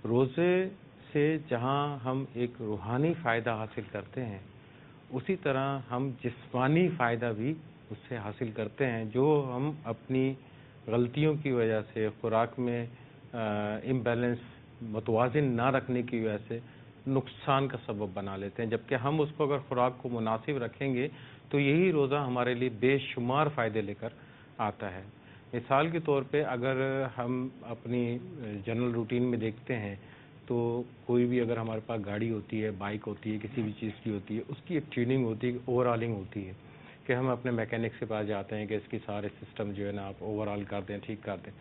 روزے سے جہاں ہم ایک روحانی فائدہ حاصل کرتے ہیں، اسی طرح ہم جسمانی فائدہ بھی اس سے حاصل کرتے ہیں، جو ہم اپنی غلطیوں کی وجہ سے، خوراک میں امبیلنس متوازن نہ رکھنے کی وجہ سے نقصان کا سبب بنا لیتے ہیں، جبکہ ہم اس کو اگر خوراک کو مناسب رکھیں گے تو یہی روزہ ہمارے لیے بے شمار فائدے لے کر آتا ہے۔ مثال کے طور پہ اگر ہم اپنی جنرل روٹین میں دیکھتے ہیں تو کوئی بھی اگر ہمارے پاس گاڑی ہوتی ہے، بائک ہوتی ہے، کسی بھی چیز کی ہوتی ہے، اس کی ایک ٹیوننگ ہوتی ہے، اوور آلنگ ہوتی ہے کہ ہم اپنے میکینک کے پاس جاتے ہیں کہ اس کی سارے سسٹم جو ہے نا آپ اوور آل کر دیں، ٹھیک کر دیں۔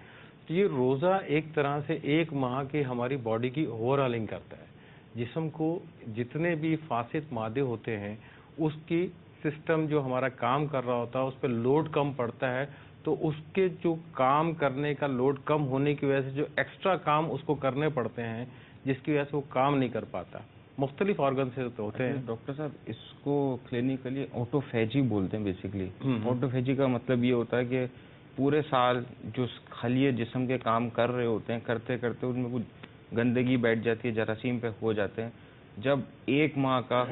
تو یہ روزہ ایک طرح سے ایک ماہ کی ہماری باڈی کی اوور آلنگ کرتا ہے، جسم کو جتنے بھی فاسد مادے ہوتے ہیں اس کی سسٹم جو ہمارا کام کر رہا ہوتا ہے اس پہ لوڈ کم پڑتا ہے، تو اس کے جو کام کرنے کا لوڈ کم ہونے کی وجہ سے جو ایکسٹرا کام اس کو کرنے پڑتے ہیں جس کی وجہ سے وہ کام نہیں کر پاتا، مختلف آرگن سے ہوتے ہیں۔ ڈاکٹر صاحب اس کو کلینکلی آٹوفیجی بولتے ہیں بیسیکلی۔ آٹوفیجی کا مطلب یہ ہوتا ہے کہ پورے سال جو خلیے جسم کے کام کر رہے ہوتے ہیں، کرتے کرتے ان میں کچھ گندگی بیٹھ جاتی ہے، جراثیم پہ ہو جاتے ہیں۔ جب ایک ماہ کا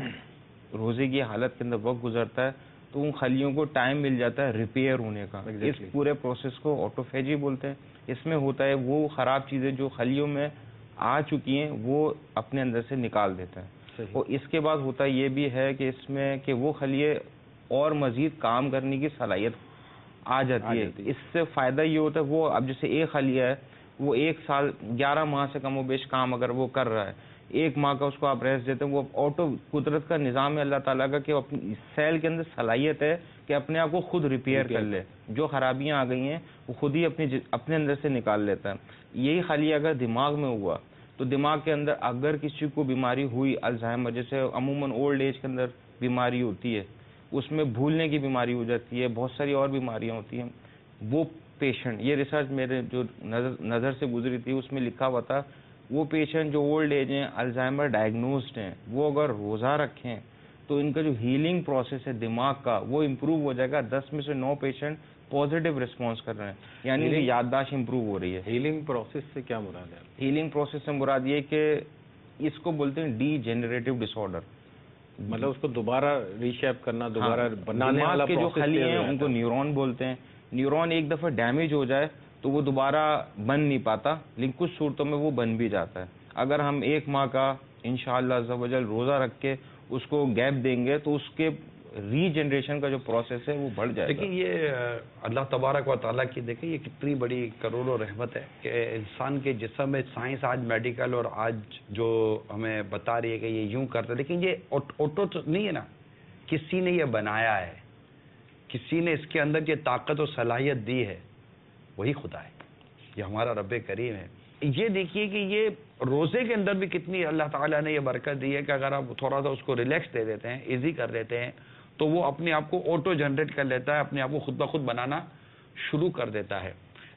روزے کی حالت کے اندر وقت گزرتا ہے تو ان خلیوں کو ٹائم مل جاتا ہے ریپیئر ہونے کا۔ اس پورے پروسیس کو آٹوفیجی بولتے ہیں۔ اس میں ہوتا ہے وہ خراب چیزیں جو خلیوں میں آ چکی ہیں وہ اپنے اندر سے نکال دیتا ہے، اور اس کے بعد ہوتا یہ بھی ہے کہ اس میں کہ وہ خلیے اور مزید کام کرنے کی صلاحیت آ جاتی ہے۔ اس سے فائدہ یہ ہوتا ہے وہ اب جیسے ایک خلیہ ہے وہ 1 سال 11 ماہ سے کم و بیش کام اگر وہ کر رہا ہے، 1 ماہ کا اس کو آپ ریسٹ دیتے ہیں، وہ آٹو قدرت کا نظام ہے اللہ تعالیٰ کا کہ اپنی سیل کے اندر صلاحیت ہے کہ اپنے آپ کو خود ریپیئر کر لے، جو خرابیاں آ گئی ہیں وہ خود ہی اپنے اندر سے نکال لیتا ہے۔ یہی خلیہ اگر دماغ میں ہوا تو دماغ کے اندر اگر کسی کو بیماری ہوئی، الزائمر جیسے عموماً اولڈ ایج کے اندر بیماری ہوتی ہے، اس میں بھولنے کی بیماری ہو جاتی ہے، بہت ساری اور بیماریاں ہوتی ہیں، وہ پیشنٹ، یہ ریسرچ میرے جو نظر سے گزری تھی اس میں لکھا ہوا تھا، وہ پیشنٹ جو اولڈ ایج ہیں، الزائمر ڈائگنوزڈ ہیں، وہ اگر روزہ رکھیں تو ان کا جو ہیلنگ پروسیس ہے دماغ کا وہ امپروو ہو جائے گا۔ 10 میں سے 9 پیشنٹ پازیٹیو رسپانس کر رہے ہیں، یعنی ان کی یادداشت امپروو ہو رہی ہے۔ ہیلنگ پروسیس سے کیا مراد ہے؟ ہیلنگ پروسیس سے مراد یہ کہ اس کو بولتے ہیں ڈی جنریٹو ڈس آرڈر، مطلب اس کو دوبارہ ری شیپ کرنا، دوبارہ بنانے والا کے جو خلیے ہیں ان کو نیورون بولتے ہیں۔ نیورون ایک دفعہ ڈیمیج ہو جائے تو وہ دوبارہ بن نہیں پاتا، لیکن کچھ صورتوں میں وہ بن بھی جاتا ہے۔ اگر ہم 1 ماہ کا انشاءاللہ عز و جل روزہ رکھ کے اس کو گیپ دیں گے تو اس کے ری جنریشن کا جو پروسیس ہے وہ بڑھ جائے گا۔ لیکن یہ اللہ تبارک و تعالیٰ کی دیکھیں یہ کتنی بڑی کروڑوں رحمت ہے کہ انسان کے جسم میں سائنس آج میڈیکل اور آج جو ہمیں بتا رہی ہے کہ یہ یوں کرتا ہے، لیکن یہ آٹو نہیں ہے نا، کسی نے یہ بنایا ہے، کسی نے اس کے اندر یہ طاقت اور صلاحیت دی ہے، وہی خدا ہے، یہ ہمارا رب کریم ہے۔ یہ دیکھیے کہ یہ روزے کے اندر بھی کتنی اللہ تعالیٰ نے یہ برکت دی ہے کہ اگر آپ تھوڑا سا اس کو ریلیکس دے دیتے ہیں، ایزی کر دیتے ہیں، تو وہ اپنے آپ کو آٹو جنریٹ کر لیتا ہے، اپنے آپ کو خود بخود بنانا شروع کر دیتا ہے۔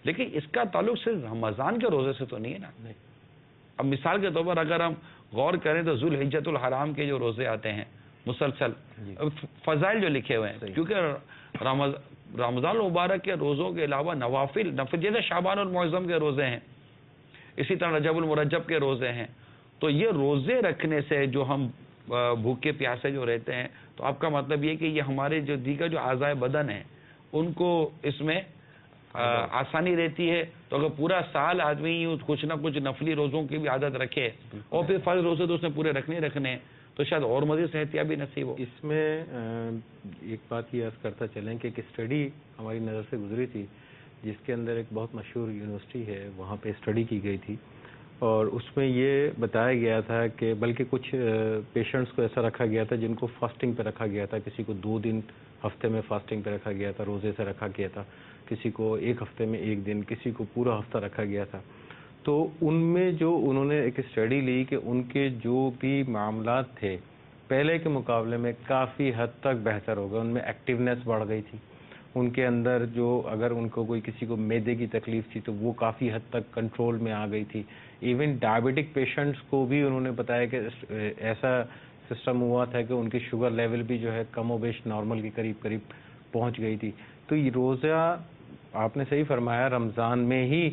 لیکن اس کا تعلق صرف رمضان کے روزے سے تو نہیں ہے نا۔ اب مثال کے طور پر اگر ہم غور کریں تو ذوالحجۃ الحرام کے جو روزے آتے ہیں مسلسل، فضائل جو لکھے ہوئے ہیں، کیونکہ رمضان المبارک کے روزوں کے علاوہ نوافل جیسے شعبان المعظم کے روزے ہیں، اسی طرح رجب المرجب کے روزے ہیں، تو یہ روزے رکھنے سے جو ہم بھوکے پیاسے جو رہتے ہیں، تو آپ کا مطلب یہ کہ یہ ہمارے جو دیگر جو اعضائے بدن ہیں ان کو اس میں آسانی رہتی ہے۔ تو اگر پورا سال آدمی کچھ نہ کچھ نفلی روزوں کی بھی عادت رکھے اور پھر فرض روزے تو اس نے پورے رکھنے ہیں تو شاید اور مزید صحتیابی نصیب ہو۔ اس میں ایک بات یہ عرض کرتا چلیں کہ ایک اسٹڈی ہماری نظر سے گزری تھی جس کے اندر ایک بہت مشہور یونیورسٹی ہے، وہاں پہ اسٹڈی کی گئی تھی، اور اس میں یہ بتایا گیا تھا کہ بلکہ کچھ پیشنٹس کو ایسا رکھا گیا تھا جن کو فاسٹنگ پہ رکھا گیا تھا، کسی کو 2 دن ہفتے میں فاسٹنگ پہ رکھا گیا تھا، روزے سے رکھا گیا تھا، کسی کو 1 ہفتے میں 1 دن، کسی کو پورا ہفتہ رکھا گیا تھا۔ تو ان میں جو انہوں نے ایک اسٹڈی لی کہ ان کے جو بھی معاملات تھے پہلے کے مقابلے میں کافی حد تک بہتر ہو گئے، ان میں ایکٹیونیس بڑھ گئی تھی، ان کے اندر جو اگر ان کو کوئی کسی کو معدے کی تکلیف تھی تو وہ کافی حد تک کنٹرول میں آ گئی تھی۔ ایون ڈائبٹک پیشنٹس کو بھی انہوں نے بتایا کہ ایسا سسٹم ہوا تھا کہ ان کی شوگر لیول بھی جو ہے کم و بیش نارمل کے قریب پہنچ گئی تھی۔ تو یہ روزہ آپ نے صحیح فرمایا رمضان میں ہی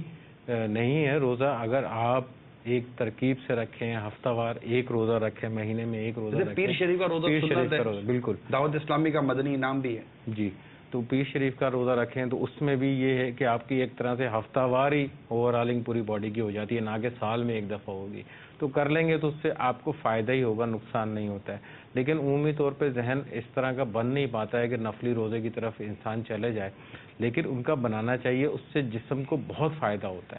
نہیں ہے، روزہ اگر آپ ایک ترکیب سے رکھیں، ہفتہ وار ایک روزہ رکھیں، مہینے میں ایک روزہ جیسے رکھیں. پیر شریف کا روزہ پیر سنت شریف ہے، کا روزہ، بالکل. دعوت اسلامی کا مدنی انعام بھی ہے. جی، تو پیر شریف کا روزہ رکھیں تو اس میں بھی یہ ہے کہ آپ کی ایک طرح سے ہفتہ وار ہی اوور آلنگ پوری باڈی کی ہو جاتی ہے، نہ کہ سال میں ایک دفعہ ہوگی. تو کر لیں گے تو اس سے آپ کو فائدہ ہی ہوگا، نقصان نہیں ہوتا ہے. لیکن عمومی طور پہ ذہن اس طرح کا بن نہیں پاتا ہے کہ نفلی روزے کی طرف انسان چلے جائے، لیکن ان کا بنانا چاہیے، اس سے جسم کو بہت فائدہ ہوتا ہے.